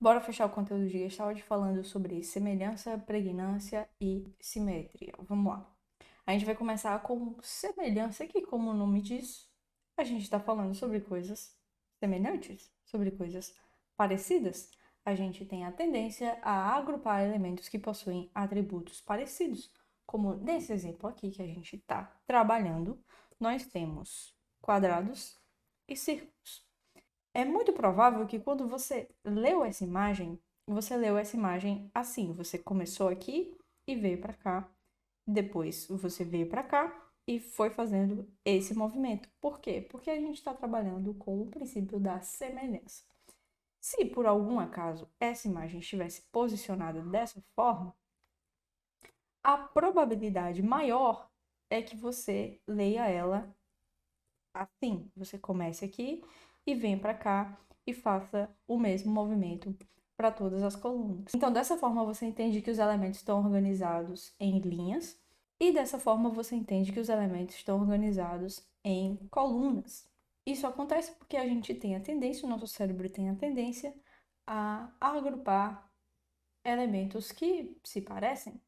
Bora fechar o conteúdo de Gestalt falando sobre semelhança, pregnância e simetria. Vamos lá. A gente vai começar com semelhança, que, como o nome diz, a gente está falando sobre coisas semelhantes, sobre coisas parecidas. A gente tem a tendência a agrupar elementos que possuem atributos parecidos. Como nesse exemplo aqui que a gente está trabalhando, nós temos quadrados e círculos. É muito provável que quando você leu essa imagem assim. Você começou aqui e veio para cá. Depois você veio para cá e foi fazendo esse movimento. Por quê? Porque a gente está trabalhando com o princípio da semelhança. Se por algum acaso essa imagem estivesse posicionada dessa forma, a probabilidade maior é que você leia ela assim. Você comece aqui e vem para cá e faça o mesmo movimento para todas as colunas. Então, dessa forma, você entende que os elementos estão organizados em linhas e dessa forma você entende que os elementos estão organizados em colunas. Isso acontece porque a gente tem a tendência, o nosso cérebro tem a tendência a agrupar elementos que se parecem.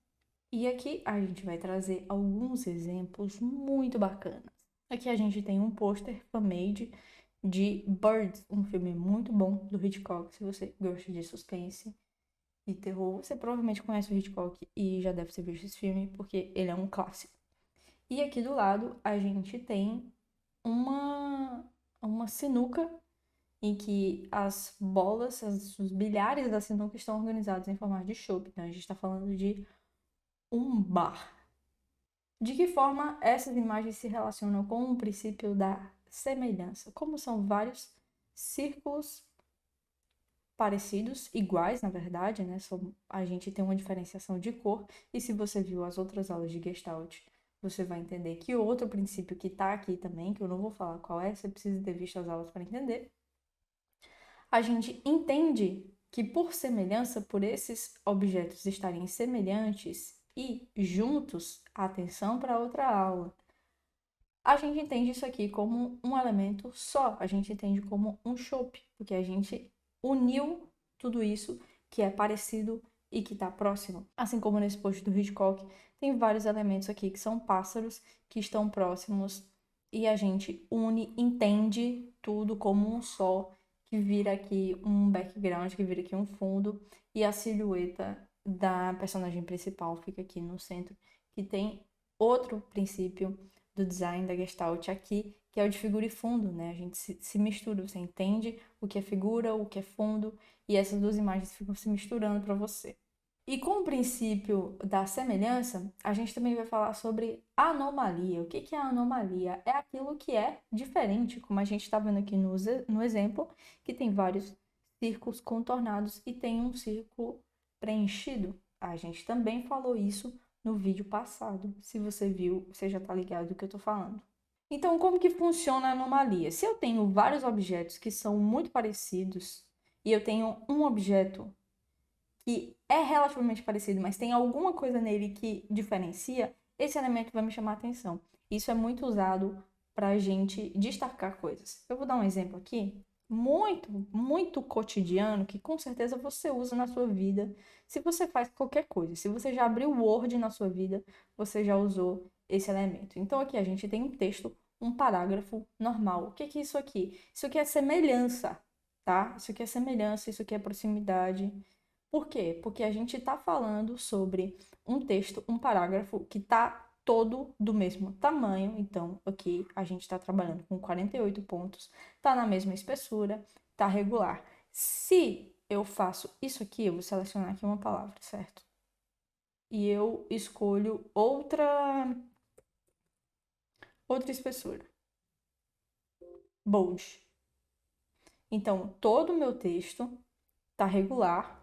E aqui a gente vai trazer alguns exemplos muito bacanas. Aqui a gente tem um pôster fan-made de Birds, um filme muito bom do Hitchcock. Se você gosta de suspense e terror, você provavelmente conhece o Hitchcock e já deve ter visto esse filme, porque ele é um clássico. E aqui do lado a gente tem uma sinuca em que as bolas, os bilhares da sinuca estão organizados em formato de chope. Então a gente está falando de um bar. De que forma essas imagens se relacionam com o princípio da semelhança? Como são vários círculos parecidos, iguais, na verdade, né? A gente tem uma diferenciação de cor, e se você viu as outras aulas de Gestalt, você vai entender que outro princípio que está aqui também, que eu não vou falar qual é, você precisa ter visto as aulas para entender. A gente entende que, por semelhança, por esses objetos estarem semelhantes e juntos, atenção para outra aula. A gente entende isso aqui como um elemento só, a gente entende como um chope, porque a gente uniu tudo isso que é parecido e que está próximo. Assim como nesse post do Hitchcock, tem vários elementos aqui que são pássaros que estão próximos e a gente une, entende tudo como um só, que vira aqui um background, que vira aqui um fundo, e a silhueta da personagem principal fica aqui no centro, que tem outro princípio do design da Gestalt aqui, que é o de figura e fundo, né? A gente se mistura, você entende o que é figura, o que é fundo, e essas duas imagens ficam se misturando para você. E com o princípio da semelhança, a gente também vai falar sobre anomalia. O que é a anomalia? É aquilo que é diferente, como a gente está vendo aqui no exemplo, que tem vários círculos contornados e tem um círculo preenchido. A gente também falou isso no vídeo passado. Se você viu, você já está ligado do que eu estou falando. Então, como que funciona a anomalia? Se eu tenho vários objetos que são muito parecidos e eu tenho um objeto que é relativamente parecido, mas tem alguma coisa nele que diferencia, esse elemento vai me chamar a atenção. Isso é muito usado para a gente destacar coisas. Eu vou dar um exemplo aqui, muito cotidiano, que com certeza você usa na sua vida, se você faz qualquer coisa. Se você já abriu o Word na sua vida, você já usou esse elemento. Então aqui a gente tem um texto, um parágrafo normal. O que é isso aqui? Isso aqui é semelhança, tá? Isso aqui é semelhança, isso aqui é proximidade. Por quê? Porque a gente está falando sobre um texto, um parágrafo que está todo do mesmo tamanho. Então, aqui a gente está trabalhando com 48 pontos, está na mesma espessura, está regular. Se eu faço isso aqui, eu vou selecionar aqui uma palavra, certo? E eu escolho outra espessura. Bold. Então, todo o meu texto está regular.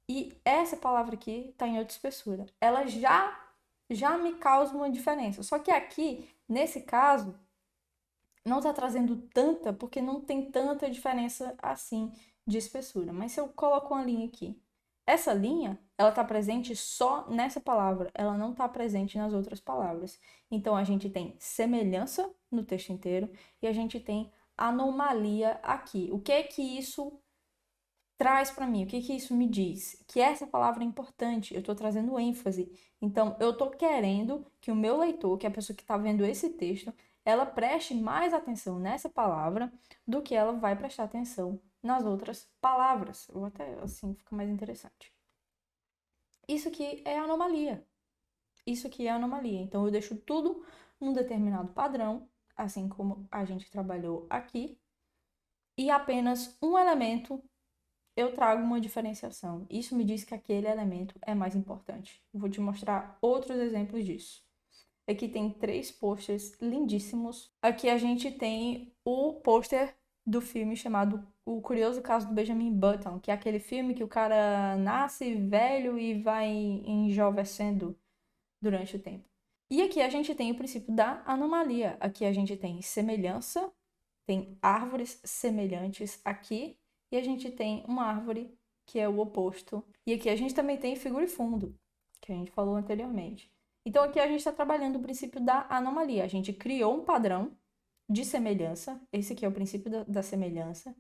E essa palavra aqui está em outra espessura. Ela já me causa uma diferença. Só que aqui, nesse caso, não está trazendo tanta, porque não tem tanta diferença assim de espessura. Mas se eu coloco uma linha aqui, essa linha, ela está presente só nessa palavra, ela não está presente nas outras palavras. Então, a gente tem semelhança no texto inteiro e a gente tem anomalia aqui. O que é que isso traz para mim? O que isso me diz? Que essa palavra é importante, eu estou trazendo ênfase. Então, eu estou querendo que o meu leitor, que é a pessoa que está vendo esse texto, ela preste mais atenção nessa palavra do que ela vai prestar atenção nas outras palavras. Ou até assim fica mais interessante. Isso aqui é anomalia. Isso aqui é anomalia. Então, eu deixo tudo num determinado padrão, assim como a gente trabalhou aqui, e apenas um elemento eu trago uma diferenciação. Isso me diz que aquele elemento é mais importante. Eu vou te mostrar outros exemplos disso. Aqui tem 3 posters lindíssimos. Aqui a gente tem o pôster do filme chamado O Curioso Caso do Benjamin Button, que é aquele filme que o cara nasce velho e vai enjovecendo durante o tempo. E aqui a gente tem o princípio da anomalia. Aqui a gente tem semelhança, tem árvores semelhantes aqui, e a gente tem uma árvore que é o oposto. E aqui a gente também tem figura e fundo, que a gente falou anteriormente. Então aqui a gente está trabalhando o princípio da anomalia. A gente criou um padrão de semelhança, esse aqui é o princípio da semelhança,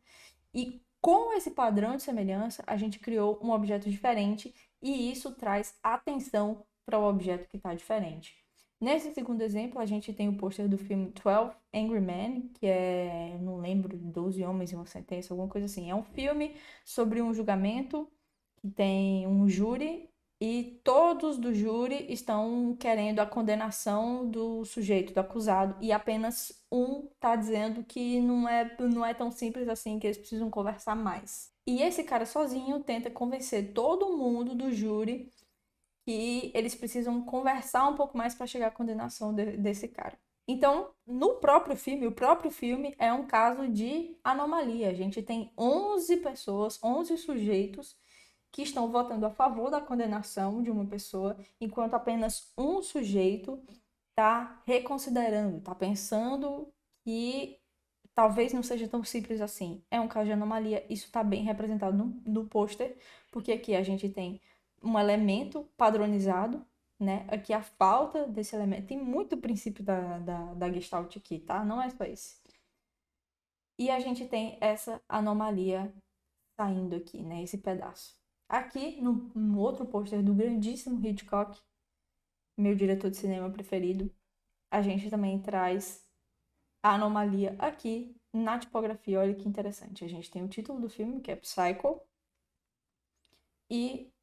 e com esse padrão de semelhança, a gente criou um objeto diferente, e isso traz atenção para o objeto que está diferente. Nesse segundo exemplo, a gente tem o pôster do filme 12 Angry Men, que é, não lembro, 12 Homens e uma Sentença, alguma coisa assim. É um filme sobre um julgamento que tem um júri e todos do júri estão querendo a condenação do sujeito, do acusado, e apenas um está dizendo que não é tão simples assim, que eles precisam conversar mais. E esse cara sozinho tenta convencer todo mundo do júri que eles precisam conversar um pouco mais para chegar à condenação desse cara. Então, no próprio filme, o próprio filme é um caso de anomalia. A gente tem 11 pessoas, 11 sujeitos que estão votando a favor da condenação de uma pessoa, enquanto apenas um sujeito está reconsiderando, está pensando que talvez não seja tão simples assim. É um caso de anomalia, isso está bem representado no pôster, porque aqui a gente tem um elemento padronizado, né? Aqui a falta desse elemento. Tem muito princípio da Gestalt aqui, tá? Não é só esse. E a gente tem essa anomalia saindo aqui, né? Esse pedaço. Aqui, no outro pôster do grandíssimo Hitchcock, meu diretor de cinema preferido, a gente também traz a anomalia aqui na tipografia. Olha que interessante. A gente tem o título do filme, que é Psycho, e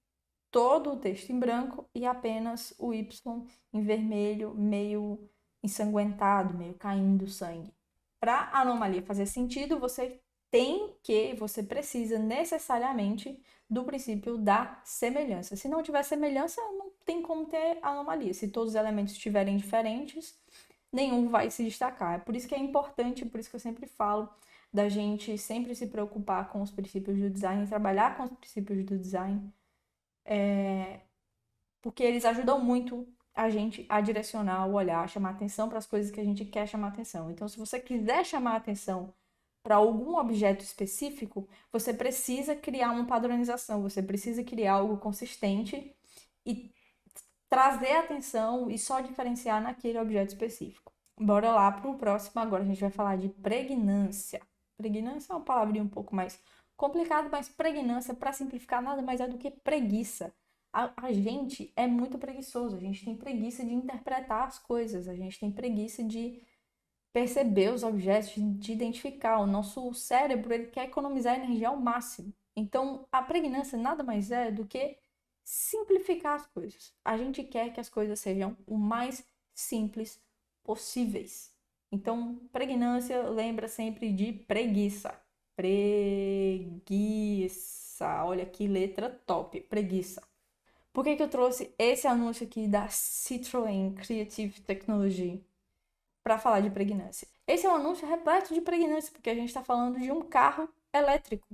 todo o texto em branco e apenas o Y em vermelho, meio ensanguentado, meio caindo sangue. Para a anomalia fazer sentido, você precisa necessariamente do princípio da semelhança. Se não tiver semelhança, não tem como ter anomalia. Se todos os elementos estiverem diferentes, nenhum vai se destacar. É por isso que é importante, por isso que eu sempre falo da gente sempre se preocupar com os princípios do design, trabalhar com os princípios do design, porque eles ajudam muito a gente a direcionar o olhar, chamar atenção para as coisas que a gente quer chamar atenção. Então, se você quiser chamar atenção para algum objeto específico, você precisa criar uma padronização, você precisa criar algo consistente e trazer atenção e só diferenciar naquele objeto específico. Bora lá para o próximo. Agora a gente vai falar de pregnância. Pregnância é uma palavrinha um pouco mais complicada, mas pregnância, para simplificar, nada mais é do que preguiça. A gente é muito preguiçoso, a gente tem preguiça de interpretar as coisas, a gente tem preguiça de perceber os objetos, de identificar. O nosso cérebro, ele quer economizar energia ao máximo. Então, a pregnância nada mais é do que simplificar as coisas. A gente quer que as coisas sejam o mais simples possíveis. Então, pregnância lembra sempre de preguiça. Preguiça. Olha que letra top. Preguiça. Por que eu trouxe esse anúncio aqui da Citroën Creative Technology para falar de pregnância? Esse é um anúncio repleto de pregnância, porque a gente está falando de um carro elétrico,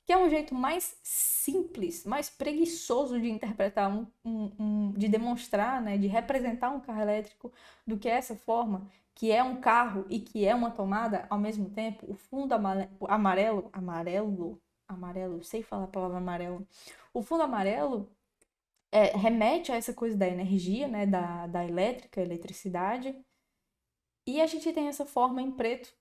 que é um jeito mais simples, mais preguiçoso de interpretar, de demonstrar, né, de representar um carro elétrico, do que essa forma, que é um carro e que é uma tomada ao mesmo tempo. O fundo amarelo, sei falar a palavra amarelo. O fundo amarelo remete a essa coisa da energia, né, da eletricidade. E a gente tem essa forma em preto,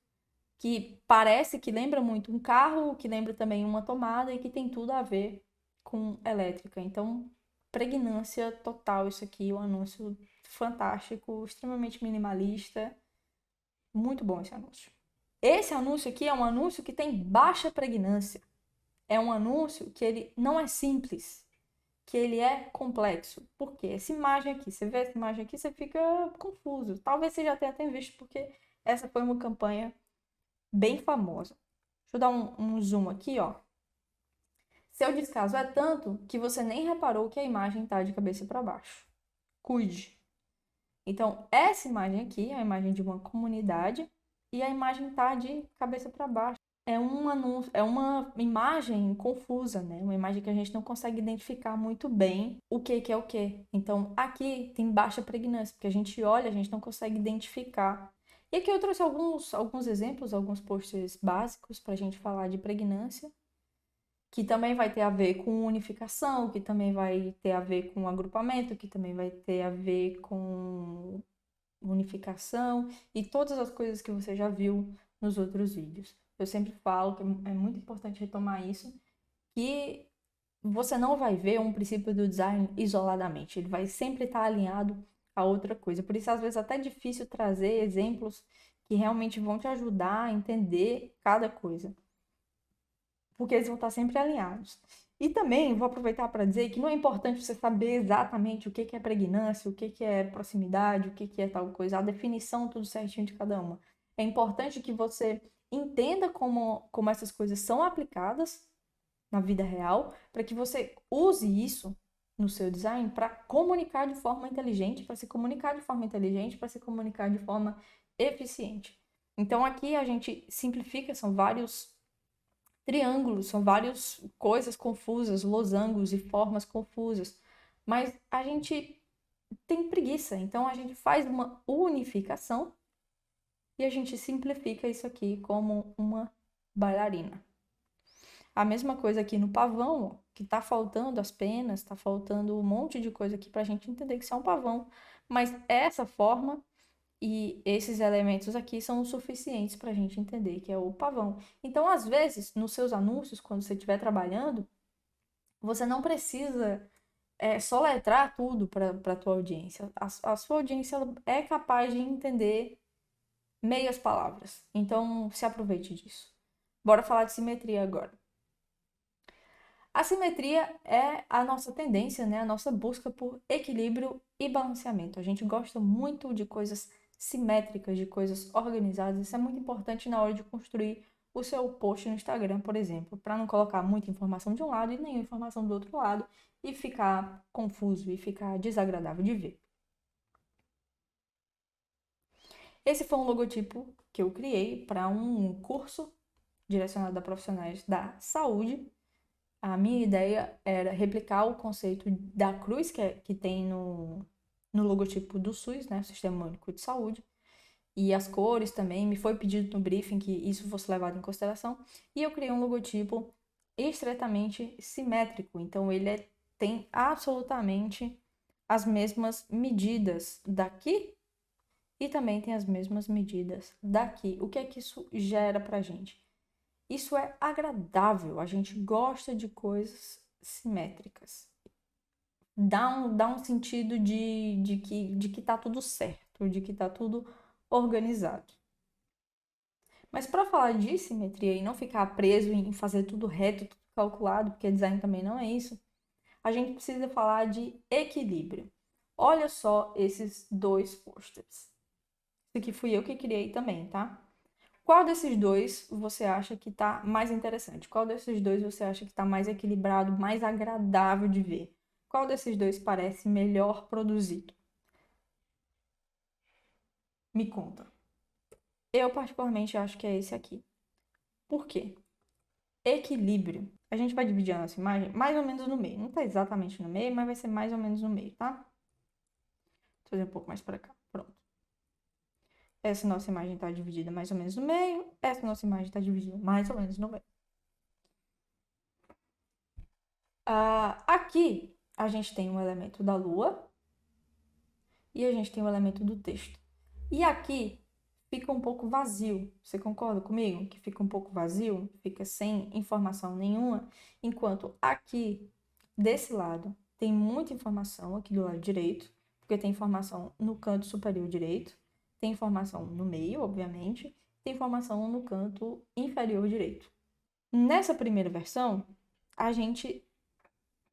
que parece que lembra muito um carro, que lembra também uma tomada e que tem tudo a ver com elétrica. Então, pregnância total isso aqui, um anúncio fantástico, extremamente minimalista. Muito bom esse anúncio. Esse anúncio aqui é um anúncio que tem baixa pregnância. É um anúncio que ele não é simples, que ele é complexo. Por quê? Essa imagem aqui, você vê essa imagem aqui, você fica confuso. Talvez você já tenha até visto, porque essa foi uma campanha bem famosa. Deixa eu dar um zoom aqui, ó. Seu descaso é tanto que você nem reparou que a imagem está de cabeça para baixo. Cuide. Então, essa imagem aqui é a imagem de uma comunidade e a imagem está de cabeça para baixo. É um anúncio, é uma imagem confusa, né? Uma imagem que a gente não consegue identificar muito bem o que é o que. Então, aqui tem baixa pregnância, porque a gente olha, a gente não consegue identificar. E aqui eu trouxe alguns exemplos, alguns posters básicos para a gente falar de pregnância, que também vai ter a ver com unificação, que também vai ter a ver com agrupamento, que também vai ter a ver com unificação e todas as coisas que você já viu nos outros vídeos. Eu sempre falo que é muito importante retomar isso, que você não vai ver um princípio do design isoladamente, ele vai sempre estar alinhado a outra coisa. Por isso, às vezes, até é difícil trazer exemplos que realmente vão te ajudar a entender cada coisa, porque eles vão estar sempre alinhados. E também vou aproveitar para dizer que não é importante você saber exatamente o que é pregnância, o que é proximidade, o que é tal coisa, a definição tudo certinho de cada uma. É importante que você entenda como essas coisas são aplicadas na vida real, para que você use isso no seu design para comunicar de forma inteligente, para se comunicar de forma inteligente, para se comunicar de forma eficiente. Então aqui a gente simplifica, são vários triângulos, são várias coisas confusas, losangos e formas confusas. Mas a gente tem preguiça, então a gente faz uma unificação e a gente simplifica isso aqui como uma bailarina. A mesma coisa aqui no pavão, que tá faltando as penas, tá faltando um monte de coisa aqui pra gente entender que isso é um pavão. Mas essa forma e esses elementos aqui são os suficientes para a gente entender que é o pavão. Então, às vezes, nos seus anúncios, quando você estiver trabalhando, você não precisa soletrar tudo para a tua audiência. A sua audiência é capaz de entender meias palavras. Então, se aproveite disso. Bora falar de simetria agora. A simetria é a nossa tendência, né? A nossa busca por equilíbrio e balanceamento. A gente gosta muito de coisas simétricas, de coisas organizadas. Isso é muito importante na hora de construir o seu post no Instagram, por exemplo, para não colocar muita informação de um lado e nenhuma informação do outro lado e ficar confuso e ficar desagradável de ver. Esse foi um logotipo que eu criei para um curso direcionado a profissionais da saúde. A minha ideia era replicar o conceito da cruz que tem no logotipo do SUS, né, o Sistema Único de Saúde, e as cores também. Me foi pedido no briefing que isso fosse levado em consideração, e eu criei um logotipo estreitamente simétrico, então ele tem absolutamente as mesmas medidas daqui e também tem as mesmas medidas daqui. O que é que isso gera pra gente? Isso é agradável, a gente gosta de coisas simétricas. Dá um sentido de que tá tudo certo, de que tá tudo organizado. Mas para falar de simetria e não ficar preso em fazer tudo reto, tudo calculado, porque design também não é isso, a gente precisa falar de equilíbrio. Olha só esses dois posters. Isso aqui fui eu que criei também, tá? Qual desses dois você acha que está mais interessante? Qual desses dois você acha que está mais equilibrado, mais agradável de ver? Qual desses dois parece melhor produzido? Me conta. Eu particularmente acho que é esse aqui. Por quê? Equilíbrio. A gente vai dividir a nossa imagem mais ou menos no meio. Não está exatamente no meio, mas vai ser mais ou menos no meio, tá? Vou fazer um pouco mais para cá. Pronto. Essa nossa imagem está dividida mais ou menos no meio. Essa nossa imagem está dividida mais ou menos no meio. Aqui a gente tem um elemento da lua e a gente tem o elemento do texto. E aqui fica um pouco vazio. Você concorda comigo? Que fica um pouco vazio, fica sem informação nenhuma, enquanto aqui, desse lado, tem muita informação aqui do lado direito, porque tem informação no canto superior direito, tem informação no meio, obviamente, tem informação no canto inferior direito. Nessa primeira versão, a gente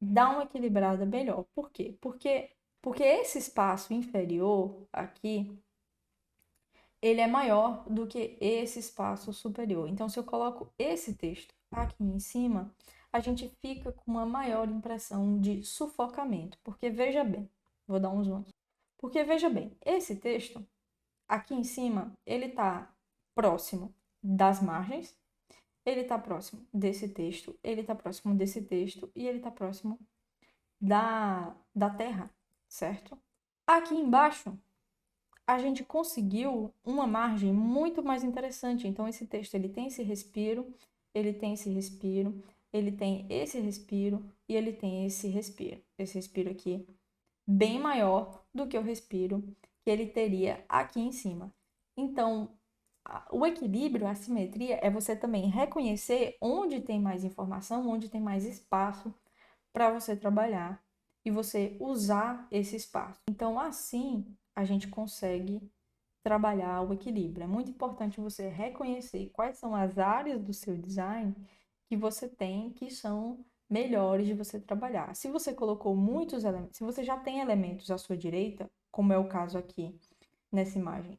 dá uma equilibrada melhor. Por quê? Porque esse espaço inferior aqui, ele é maior do que esse espaço superior. Então, se eu coloco esse texto aqui em cima, a gente fica com uma maior impressão de sufocamento. Porque veja bem, vou dar um zoom aqui. Porque veja bem, esse texto aqui em cima, ele está próximo das margens, ele está próximo desse texto, ele está próximo desse texto e ele está próximo da terra, certo? Aqui embaixo, a gente conseguiu uma margem muito mais interessante. Então, esse texto ele tem esse respiro, ele tem esse respiro, ele tem esse respiro e ele tem esse respiro. Esse respiro aqui bem maior do que o respiro que ele teria aqui em cima. Então, o equilíbrio, a simetria, é você também reconhecer onde tem mais informação, onde tem mais espaço para você trabalhar e você usar esse espaço. Então, assim, a gente consegue trabalhar o equilíbrio. É muito importante você reconhecer quais são as áreas do seu design que você tem que são melhores de você trabalhar. Se você colocou muitos elementos, se você já tem elementos à sua direita, como é o caso aqui nessa imagem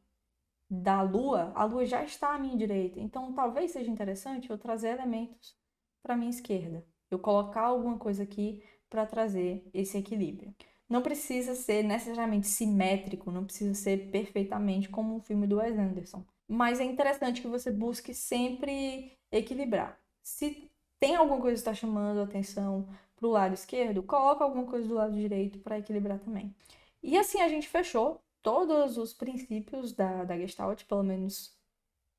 da Lua, a Lua já está à minha direita. Então, talvez seja interessante eu trazer elementos para a minha esquerda. Eu colocar alguma coisa aqui para trazer esse equilíbrio. Não precisa ser necessariamente simétrico, não precisa ser perfeitamente como um filme do Wes Anderson. Mas é interessante que você busque sempre equilibrar. Se tem alguma coisa que está chamando a atenção para o lado esquerdo, coloca alguma coisa do lado direito para equilibrar também. E assim a gente fechou todos os princípios da Gestalt, pelo menos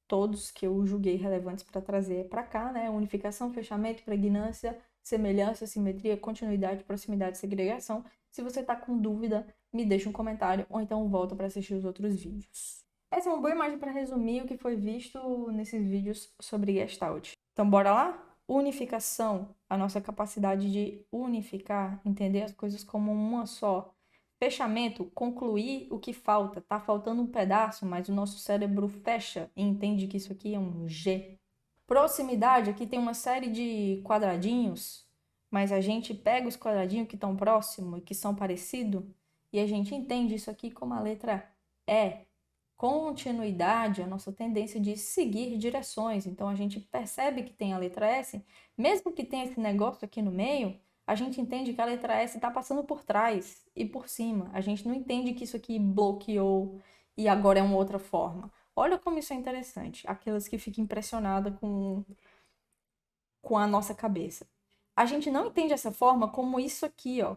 todos que eu julguei relevantes para trazer para cá, né? Unificação, fechamento, pregnância, semelhança, simetria, continuidade, proximidade, segregação. Se você está com dúvida, me deixa um comentário ou então volta para assistir os outros vídeos. Essa é uma boa imagem para resumir o que foi visto nesses vídeos sobre Gestalt. Então, bora lá? Unificação, a nossa capacidade de unificar, entender as coisas como uma só. Fechamento, concluir o que falta. Tá faltando um pedaço, mas o nosso cérebro fecha e entende que isso aqui é um G. Proximidade, aqui tem uma série de quadradinhos, mas a gente pega os quadradinhos que estão próximos e que são parecidos e a gente entende isso aqui como a letra E. Continuidade, a nossa tendência de seguir direções. Então, a gente percebe que tem a letra S, mesmo que tenha esse negócio aqui no meio, a gente entende que a letra S está passando por trás e por cima. A gente não entende que isso aqui bloqueou e agora é uma outra forma. Olha como isso é interessante. Aquelas que ficam impressionadas com a nossa cabeça. A gente não entende essa forma como isso aqui, ó.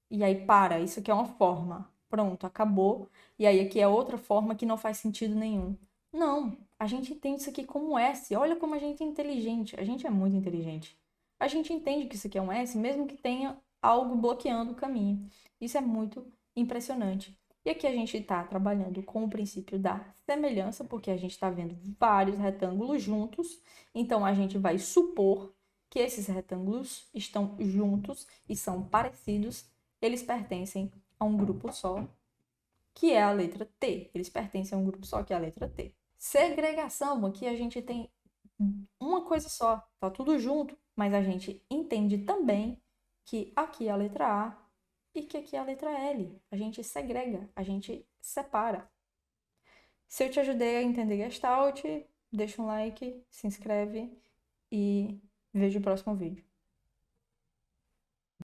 E aí para, isso aqui é uma forma. Pronto, acabou. E aí aqui é outra forma que não faz sentido nenhum. Não, a gente entende isso aqui como S. Olha como a gente é inteligente. A gente é muito inteligente. A gente entende que isso aqui é um S, mesmo que tenha algo bloqueando o caminho. Isso é muito impressionante. E aqui a gente está trabalhando com o princípio da semelhança, porque a gente está vendo vários retângulos juntos. Então, a gente vai supor que esses retângulos estão juntos e são parecidos. Eles pertencem a um grupo só, que é a letra T. Eles pertencem a um grupo só, que é a letra T. Segregação, aqui a gente tem uma coisa só, tá tudo junto, mas a gente entende também que aqui é a letra A e que aqui é a letra L. A gente segrega, a gente separa. Se eu te ajudei a entender Gestalt, deixa um like, se inscreve e veja o próximo vídeo.